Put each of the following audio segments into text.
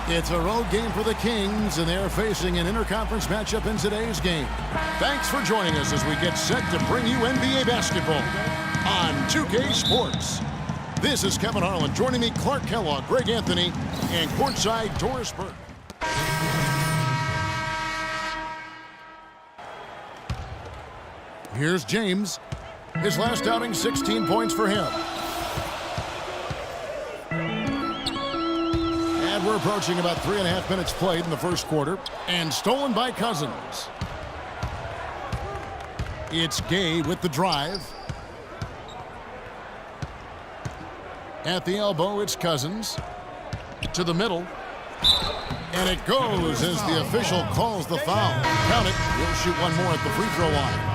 It's a road game for the Kings, and they're facing an interconference matchup in today's game. Thanks for joining us as we get set to bring you NBA basketball on 2K Sports. This is Kevin Harlan. Joining me, Clark Kellogg, Greg Anthony, and courtside Doris Burke. Here's James. His last outing, 16 points for him. And we're approaching about 3.5 minutes played in the first quarter. And stolen by Cousins. It's Gay with the drive. At the elbow, it's Cousins. To the middle. And it goes as the official calls the foul. Count it. He'll shoot one more at the free throw line.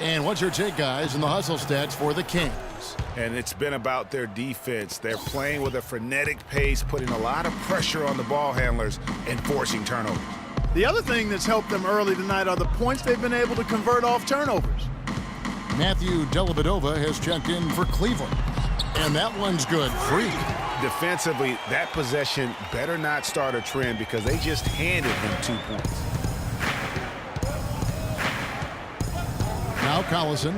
And what's your take, guys, in the hustle stats for the Kings? And it's been about their defense. They're playing with a frenetic pace, putting a lot of pressure on the ball handlers and forcing turnovers. The other thing that's helped them early tonight are the points they've been able to convert off turnovers. Matthew Dellavedova has checked in for Cleveland. And that one's good. Freak. Defensively, that possession better not start a trend because they just handed him 2 points. Now Collison.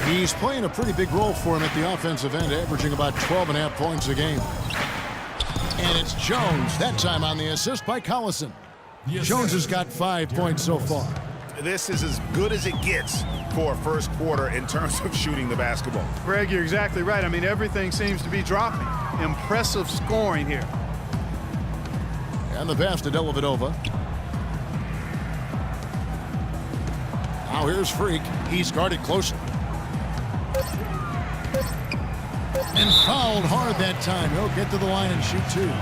He's playing a pretty big role for him at the offensive end, averaging about 12.5 points a game. And it's Jones, that time on the assist by Collison. Jones has got 5 points so far. This is as good as it gets for a first quarter in terms of shooting the basketball. Greg, you're exactly right. I mean, everything seems to be dropping. Impressive scoring here. And the pass to Dellavedova. Now here's Freak. He's guarded closely. And fouled hard that time. He'll get to the line and shoot two.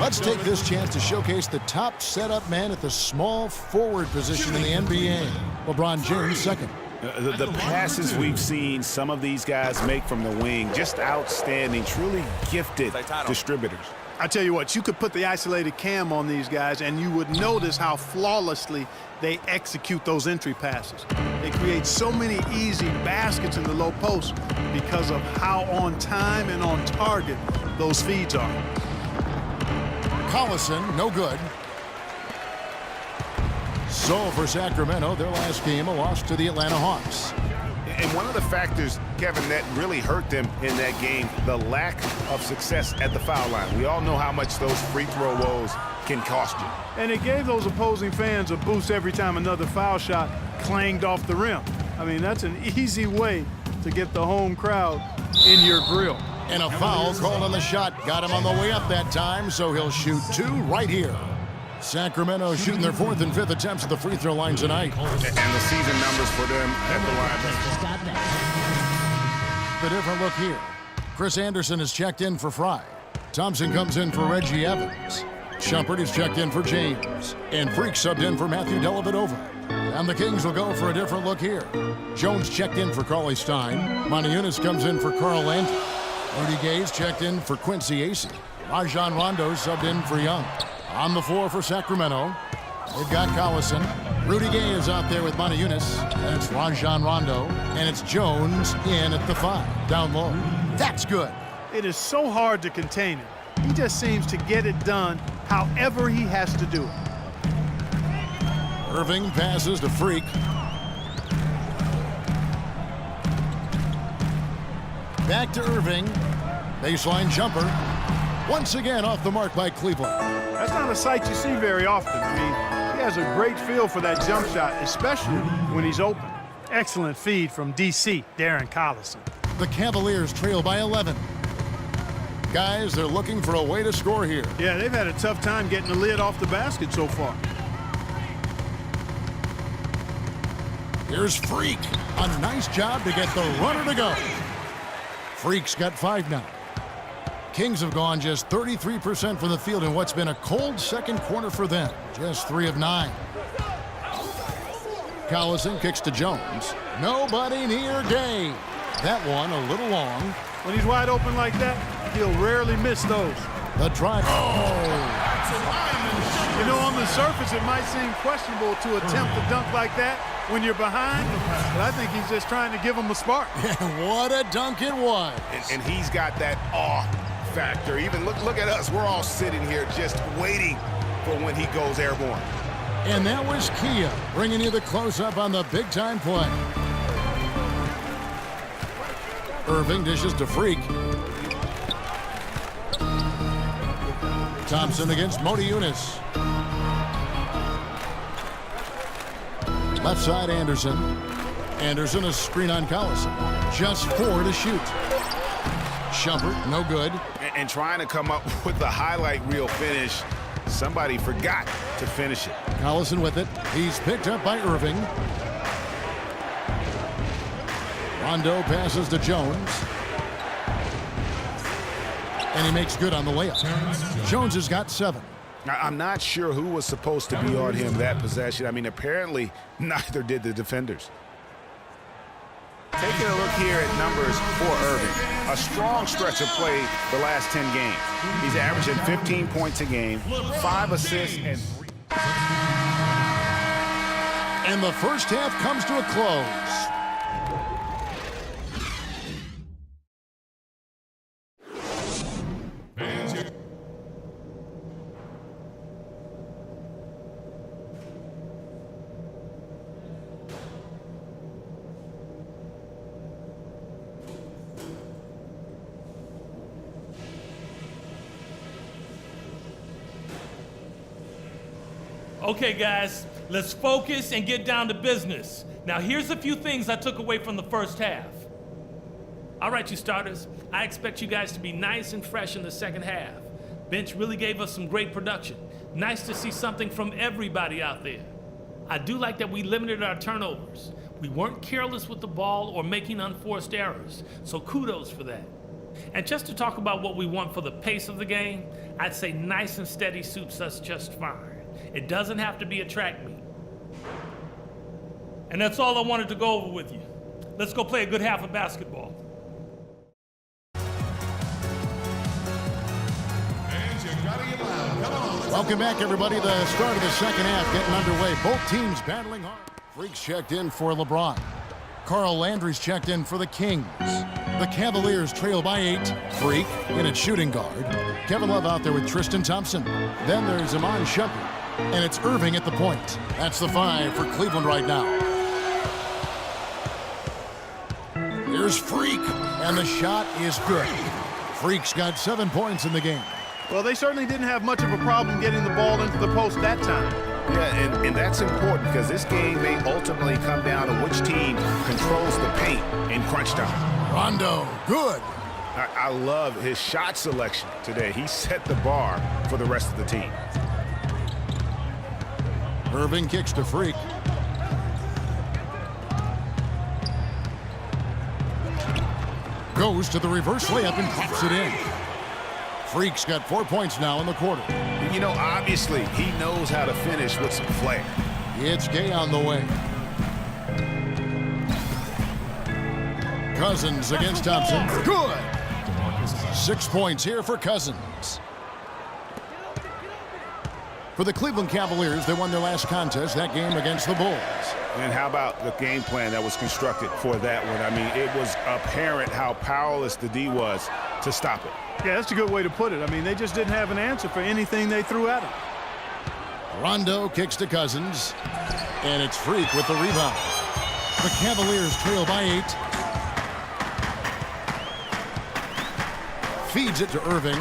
Let's take this chance to showcase the top setup man at the small forward position in the NBA. LeBron James, second. The passes we've seen some of these guys make from the wing, just outstanding, truly gifted distributors. I tell you what, you could put the isolated cam on these guys and you would notice how flawlessly they execute those entry passes. They create so many easy baskets in the low post because of how on time and on target those feeds are. Collison, no good. So for Sacramento, their last game, a loss to the Atlanta Hawks. And one of the factors, Kevin, that really hurt them in that game, the lack of success at the foul line. We all know how much those free throw woes can cost you. And it gave those opposing fans a boost every time another foul shot clanged off the rim. I mean, that's an easy way to get the home crowd in your grill. And a foul called on the shot. Got him on the way up that time, so he'll shoot two right here. Sacramento shooting their 4th and 5th attempts at the free throw line tonight. And the season numbers for them at the line. A different look here. Chris Anderson is checked in for Fry. Thompson comes in for Reggie Evans. Shumpert is checked in for James. And Freak subbed in for Matthew Dellavedova. And the Kings will go for a different look here. Jones checked in for Cauley Stein. Monte comes in for Carl Landry. Rudy Gay's checked in for Quincy Acey. Rajon Rondo subbed in for Young. On the floor for Sacramento, they've got Collison. Rudy Gay is out there with Monte. That's Rajon Rondo. And it's Jones in at the 5. Down low. That's good. It is so hard to contain him. He just seems to get it done however he has to do it. Irving passes to Freak. Back to Irving. Baseline jumper. Once again off the mark by Cleveland. That's not a sight you see very often. I mean, he has a great feel for that jump shot, especially when he's open. Excellent feed from D.C., Darren Collison. The Cavaliers trail by 11. Guys, they're looking for a way to score here. Yeah, they've had a tough time getting the lid off the basket so far. Here's Freak. A nice job to get the runner to go. Freak's got 5 now. Kings have gone just 33% from the field in what's been a cold second quarter for them. Just 3 of 9. Collison kicks to Jones. Nobody near Gay. That one a little long. When he's wide open like that, he'll rarely miss those. The drive. Oh! You know, on the surface, it might seem questionable to attempt a dunk like that when you're behind, but I think he's just trying to give him a spark. What a dunk it was. And he's got that factor. Even look at us. We're all sitting here just waiting for when he goes airborne. And that was Kia bringing you the close-up on the big-time play. Irving dishes to Freak. Thompson against Modi Yunus. Left side, Anderson. Anderson, a screen on Collison. Just 4 to shoot. Shumpert, no good. And trying to come up with the highlight reel finish, somebody forgot to finish it. Collison with it. He's picked up by Irving. Rondo passes to Jones. And he makes good on the layup. Jones has got 7. I'm not sure who was supposed to be on him that possession. I mean, apparently neither did the defenders. Taking a look here at numbers for Irving. A strong stretch of play the last 10 games. He's averaging 15 points a game, 5 assists, and 3. And the first half comes to a close. Okay, guys, let's focus and get down to business. Now, here's a few things I took away from the first half. All right, you starters, I expect you guys to be nice and fresh in the second half. Bench really gave us some great production. Nice to see something from everybody out there. I do like that we limited our turnovers. We weren't careless with the ball or making unforced errors, so kudos for that. And just to talk about what we want for the pace of the game, I'd say nice and steady suits us just fine. It doesn't have to be a track meet. And that's all I wanted to go over with you. Let's go play a good half of basketball. Welcome back, everybody. The start of the second half getting underway. Both teams battling hard. Freaks checked in for LeBron. Carl Landry's checked in for the Kings. The Cavaliers trail by 8. Freak in at shooting guard. Kevin Love out there with Tristan Thompson. Then there's Iman Shumpert. And it's Irving at the point. That's the 5 for Cleveland right now. Here's Freak, and the shot is good. Freak's got 7 points in the game. Well, they certainly didn't have much of a problem getting the ball into the post that time. Yeah, and that's important because this game may ultimately come down to which team controls the paint in crunch time. Rondo, good. I love his shot selection today. He set the bar for the rest of the team. Irving kicks to Freak. Goes to the reverse layup and pops it in. Freak's got 4 points now in the quarter. You know, obviously, he knows how to finish with some flair. It's Gay on the way. Cousins against Thompson. Good! 6 points here for Cousins. For the Cleveland Cavaliers, they won their last contest, that game against the Bulls. And how about the game plan that was constructed for that one? I mean, it was apparent how powerless the D was to stop it. Yeah, that's a good way to put it. I mean, they just didn't have an answer for anything they threw at him. Rondo kicks to Cousins, and it's Freak with the rebound. The Cavaliers trail by 8. Feeds it to Irving.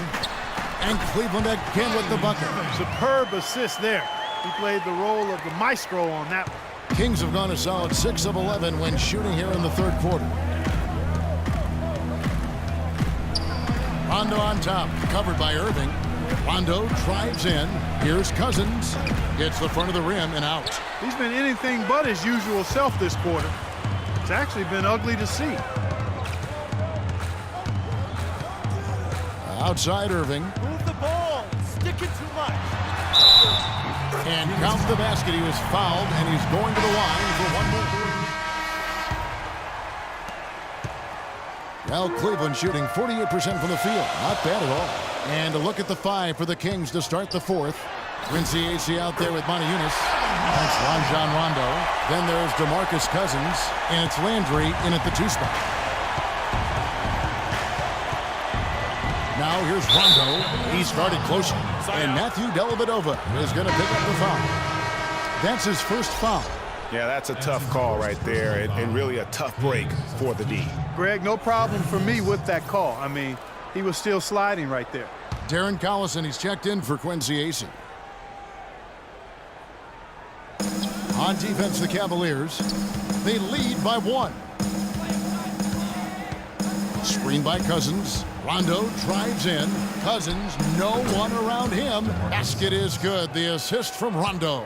And Cleveland again with the bucket. Superb assist there. He played the role of the maestro on that one. Kings have gone a solid 6 of 11 when shooting here in the third quarter. Rondo on top, covered by Irving. Rondo drives in. Here's Cousins. Hits the front of the rim and out. He's been anything but his usual self this quarter. It's actually been ugly to see. Outside Irving. Move the ball. Stick it too much. And counts the basket. He was fouled, and he's going to the line for one more. Well, Cleveland shooting 48% from the field. Not bad at all. And a look at the 5 for the Kings to start the fourth. Quincy Acee out there with Modi Yunus. That's Rajon Rondo. Then there's DeMarcus Cousins. And it's Landry in at the 2 spot. Now here's Rondo. He started close, and Matthew Dellavedova is going to pick up the foul. That's his first foul. Yeah, that's a tough call right there, and really a tough break for the D. Greg, no problem for me with that call. I mean, he was still sliding right there. Darren Collison, he's checked in for Quincy Acey. On defense, the Cavaliers, they lead by 1. Screen by Cousins. Rondo drives in. Cousins, no one around him. Basket is good. The assist from Rondo.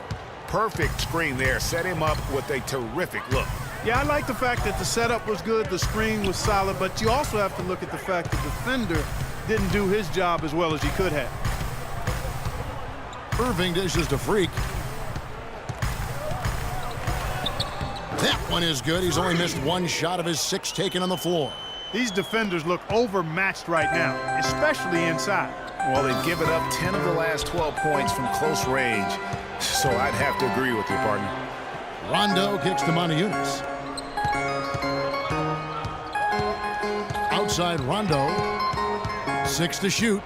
Perfect screen there. Set him up with a terrific look. Yeah, I like the fact that the setup was good, the screen was solid, but you also have to look at the fact the defender didn't do his job as well as he could have. Irving dishes to Freak. That one is good. He's only missed 1 shot of his 6 taken on the floor. These defenders look overmatched right now, especially inside. Well, they've given up 10 of the last 12 points from close range, so I'd have to agree with you, partner. Rondo kicks to Moniunas. Outside Rondo. 6 to shoot.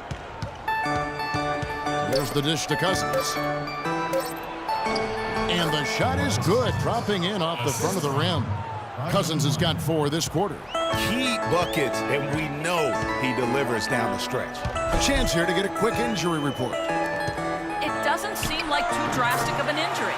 There's the dish to Cousins. And the shot is good, dropping in off the front of the rim. Cousins has got 4 this quarter. Key buckets, and we know he delivers down the stretch. A chance here to get a quick injury report. It doesn't seem like too drastic of an injury.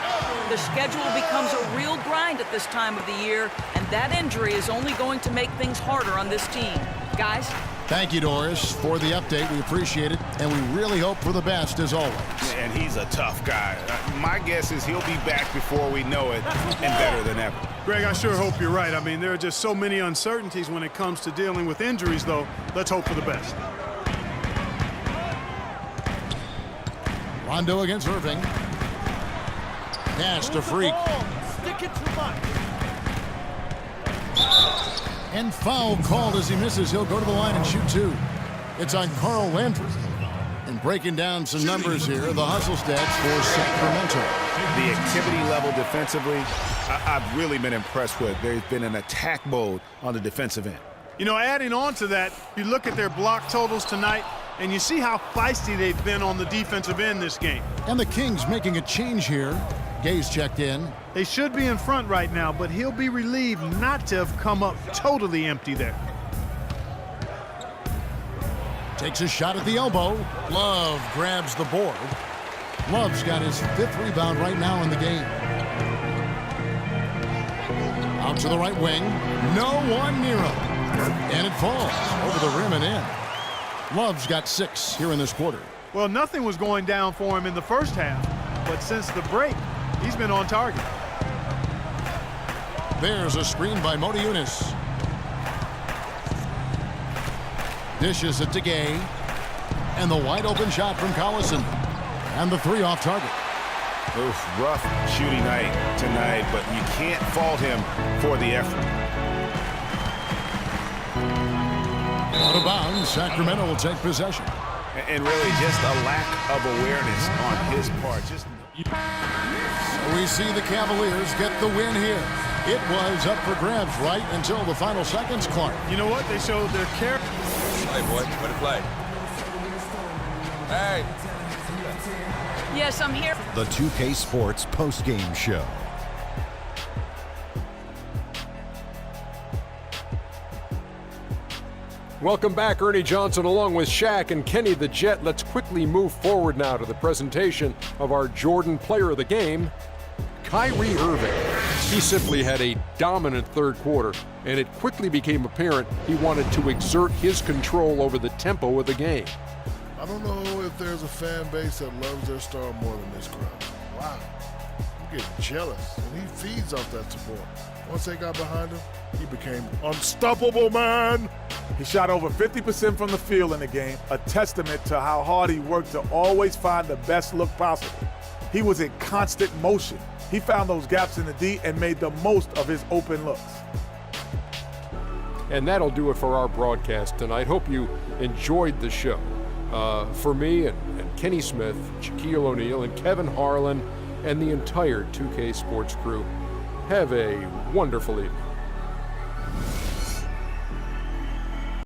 The schedule becomes a real grind at this time of the year, and that injury is only going to make things harder on this team. Guys? Thank you, Doris, for the update. We appreciate it, and we really hope for the best as always. And he's a tough guy. My guess is he'll be back before we know it, and better than ever. Greg, I sure hope you're right. I mean, there are just so many uncertainties when it comes to dealing with injuries, though. Let's hope for the best. Rondo against Irving. Pass to Freak. Sticking too much. And foul called as he misses. He'll go to the line and shoot 2. It's on Carl Landry. And breaking down some numbers here, the hustle stats for Sacramento. The activity level defensively, I've really been impressed with. There's been an attack mode on the defensive end. You know, adding on to that, you look at their block totals tonight, and you see how feisty they've been on the defensive end this game. And the Kings making a change here. Gay's checked in. They should be in front right now, but he'll be relieved not to have come up totally empty there. Takes a shot at the elbow. Love grabs the board. Love's got his 5th rebound right now in the game. Out to the right wing. No one near him. And it falls over the rim and in. Love's got 6 here in this quarter. Well, nothing was going down for him in the first half, but since the break, he's been on target. There's a screen by Moniunas. Dishes it to Gay. And the wide open shot from Collison. And the 3 off target. Oof, rough shooting night tonight, but you can't fault him for the effort. Out of bounds, Sacramento will take possession. And really just a lack of awareness on his part. We see the Cavaliers get the win here. It was up for grabs right until the final seconds, Clark. You know what? They showed their character. Hey, boy, way to play. Hey. Yes, I'm here. The 2K Sports postgame show. Welcome back, Ernie Johnson, along with Shaq and Kenny the Jet. Let's quickly move forward now to the presentation of our Jordan Player of the Game, Kyrie Irving. He simply had a dominant third quarter, and it quickly became apparent he wanted to exert his control over the tempo of the game. I don't know if there's a fan base that loves their star more than this crowd. Wow, I'm getting jealous, and he feeds off that support. Once they got behind him, he became unstoppable, man. He shot over 50% from the field in the game, a testament to how hard he worked to always find the best look possible. He was in constant motion. He found those gaps in the D and made the most of his open looks. And that'll do it for our broadcast tonight. Hope you enjoyed the show. For me and Kenny Smith, Shaquille O'Neal, and Kevin Harlan, and the entire 2K Sports crew, have a wonderful evening.